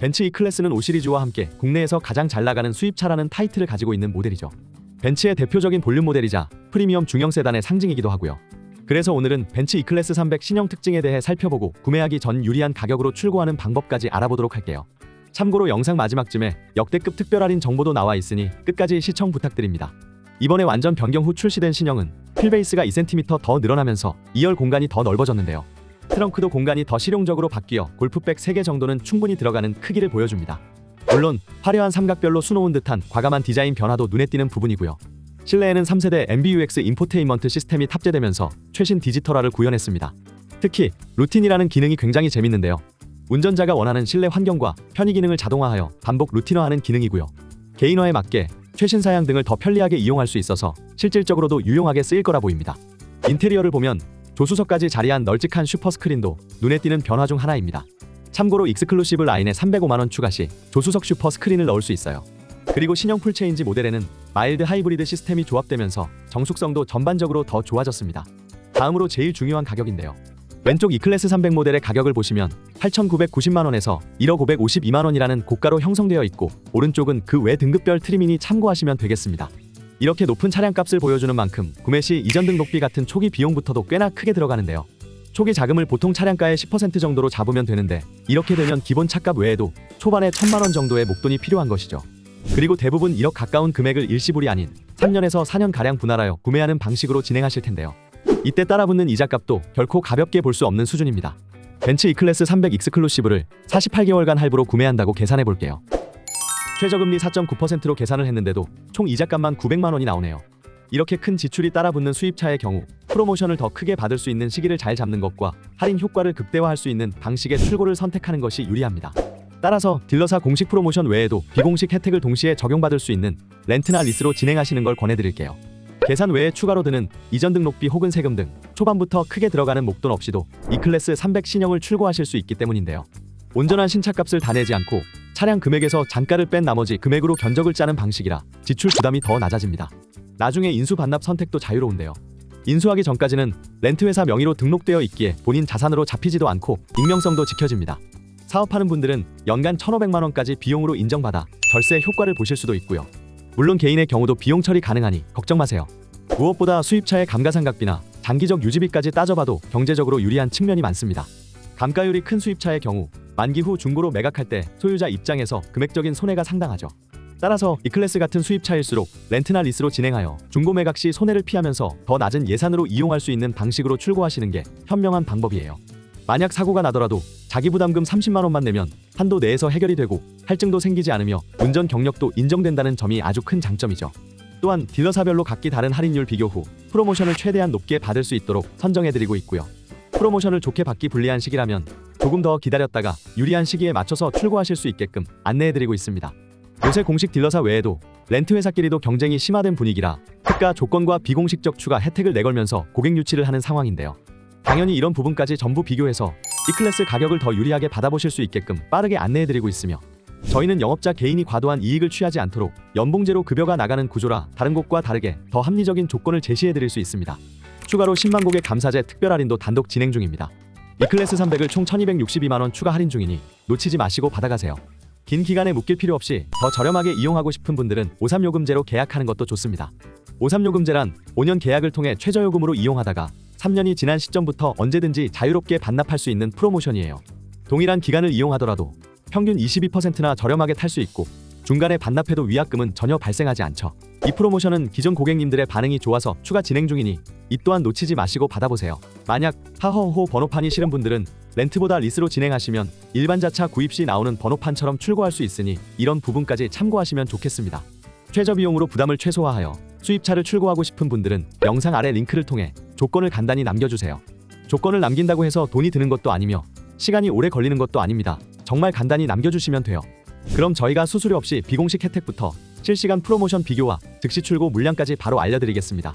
벤츠 E클래스는 5시리즈와 함께 국내에서 가장 잘 나가는 수입차라는 타이틀을 가지고 있는 모델이죠. 벤츠의 대표적인 볼륨 모델이자 프리미엄 중형 세단의 상징이기도 하고요. 그래서 오늘은 벤츠 E클래스 300 신형 특징에 대해 살펴보고 구매하기 전 유리한 가격으로 출고하는 방법까지 알아보도록 할게요. 참고로 영상 마지막쯤에 역대급 특별 할인 정보도 나와 있으니 끝까지 시청 부탁드립니다. 이번에 완전 변경 후 출시된 신형은 휠베이스가 2cm 더 늘어나면서 2열 공간이 더 넓어졌는데요. 트렁크도 공간이 더 실용적으로 바뀌어 골프백 3개 정도는 충분히 들어가는 크기를 보여줍니다. 물론 화려한 삼각별로 수놓은 듯한 과감한 디자인 변화도 눈에 띄는 부분이고요. 실내에는 3세대 MBUX 인포테인먼트 시스템이 탑재되면서 최신 디지털화를 구현했습니다. 특히 루틴이라는 기능이 굉장히 재밌는데요. 운전자가 원하는 실내 환경과 편의 기능을 자동화하여 반복 루틴화하는 기능이고요. 개인화에 맞게 최신 사양 등을 더 편리하게 이용할 수 있어서 실질적으로도 유용하게 쓰일 거라 보입니다. 인테리어를 보면 조수석까지 자리한 널찍한 슈퍼스크린도 눈에 띄는 변화 중 하나입니다. 참고로 익스클루시브 라인에 305만원 추가 시 조수석 슈퍼스크린을 넣을 수 있어요. 그리고 신형 풀체인지 모델에는 마일드 하이브리드 시스템이 조합되면서 정숙성도 전반적으로 더 좋아졌습니다. 다음으로 제일 중요한 가격인데요. 왼쪽 E클래스 300 모델의 가격을 보시면 8,990만원에서 1억 552만원이라는 고가로 형성되어 있고, 오른쪽은 그 외 등급별 트리밍이 참고하시면 되겠습니다. 이렇게 높은 차량값을 보여주는 만큼 구매 시 이전 등록비 같은 초기 비용부터도 꽤나 크게 들어가는데요. 초기 자금을 보통 차량가의 10% 정도로 잡으면 되는데, 이렇게 되면 기본 차값 외에도 초반에 1,000만원 정도의 목돈이 필요한 것이죠. 그리고 대부분 1억 가까운 금액을 일시불이 아닌 3년에서 4년가량 분할하여 구매하는 방식으로 진행하실 텐데요. 이때 따라붙는 이자값도 결코 가볍게 볼 수 없는 수준입니다. 벤츠 E클래스 300 익스클루시브를 48개월간 할부로 구매한다고 계산해 볼게요. 최저금리 4.9%로 계산을 했는데도 총 이자값만 900만원이 나오네요. 이렇게 큰 지출이 따라붙는 수입차의 경우 프로모션을 더 크게 받을 수 있는 시기를 잘 잡는 것과 할인 효과를 극대화할 수 있는 방식의 출고를 선택하는 것이 유리합니다. 따라서 딜러사 공식 프로모션 외에도 비공식 혜택을 동시에 적용받을 수 있는 렌트나 리스로 진행하시는 걸 권해드릴게요. 계산 외에 추가로 드는 이전 등록비 혹은 세금 등 초반부터 크게 들어가는 목돈 없이도 E클래스 300 신형을 출고하실 수 있기 때문인데요. 온전한 신차값을 다 내지 않고 차량 금액에서 잔가를 뺀 나머지 금액으로 견적을 짜는 방식이라 지출 부담이 더 낮아집니다. 나중에 인수 반납 선택도 자유로운데요. 인수하기 전까지는 렌트회사 명의로 등록되어 있기에 본인 자산으로 잡히지도 않고 익명성도 지켜집니다. 사업하는 분들은 연간 1,500만원까지 비용으로 인정받아 절세 효과를 보실 수도 있고요. 물론 개인의 경우도 비용 처리 가능하니 걱정 마세요. 무엇보다 수입차의 감가상각비나 장기적 유지비까지 따져봐도 경제적으로 유리한 측면이 많습니다. 감가율이 큰 수입차의 경우 만기 후 중고로 매각할 때 소유자 입장에서 금액적인 손해가 상당하죠. 따라서 E클래스 같은 수입차일수록 렌트나 리스로 진행하여 중고 매각 시 손해를 피하면서 더 낮은 예산으로 이용할 수 있는 방식으로 출고하시는 게 현명한 방법이에요. 만약 사고가 나더라도 자기부담금 30만원만 내면 한도 내에서 해결이 되고 할증도 생기지 않으며 운전 경력도 인정된다는 점이 아주 큰 장점이죠. 또한 딜러사별로 각기 다른 할인율 비교 후 프로모션을 최대한 높게 받을 수 있도록 선정해드리고 있고요. 프로모션을 좋게 받기 불리한 시기라면 조금 더 기다렸다가 유리한 시기에 맞춰서 출고하실 수 있게끔 안내해드리고 있습니다. 요새 공식 딜러사 외에도 렌트회사끼리도 경쟁이 심화된 분위기라 특가 조건과 비공식적 추가 혜택을 내걸면서 고객 유치를 하는 상황인데요. 당연히 이런 부분까지 전부 비교해서 E클래스 가격을 더 유리하게 받아보실 수 있게끔 빠르게 안내해드리고 있으며, 저희는 영업자 개인이 과도한 이익을 취하지 않도록 연봉제로 급여가 나가는 구조라 다른 곳과 다르게 더 합리적인 조건을 제시해드릴 수 있습니다. 추가로 10만 고객 감사제 특별 할인도 단독 진행 중입니다. E클래스 300을 총 1,262만원 추가 할인 중이니 놓치지 마시고 받아가세요. 긴 기간에 묶일 필요 없이 더 저렴하게 이용하고 싶은 분들은 53요금제로 계약하는 것도 좋습니다. 53요금제란 5년 계약을 통해 최저요금으로 이용하다가 3년이 지난 시점부터 언제든지 자유롭게 반납할 수 있는 프로모션이에요. 동일한 기간을 이용하더라도 평균 22%나 저렴하게 탈 수 있고 중간에 반납해도 위약금은 전혀 발생하지 않죠. 이 프로모션은 기존 고객님들의 반응이 좋아서 추가 진행 중이니 이 또한 놓치지 마시고 받아보세요. 만약 하허호 번호판이 싫은 분들은 렌트보다 리스로 진행하시면 일반 자차 구입 시 나오는 번호판처럼 출고할 수 있으니 이런 부분까지 참고하시면 좋겠습니다. 최저 비용으로 부담을 최소화하여 수입차를 출고하고 싶은 분들은 영상 아래 링크를 통해 조건을 간단히 남겨주세요. 조건을 남긴다고 해서 돈이 드는 것도 아니며 시간이 오래 걸리는 것도 아닙니다. 정말 간단히 남겨주시면 돼요. 그럼 저희가 수수료 없이 비공식 혜택부터 실시간 프로모션 비교와 즉시 출고 물량까지 바로 알려드리겠습니다.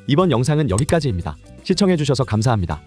이번 영상은 여기까지입니다. 시청해주셔서 감사합니다.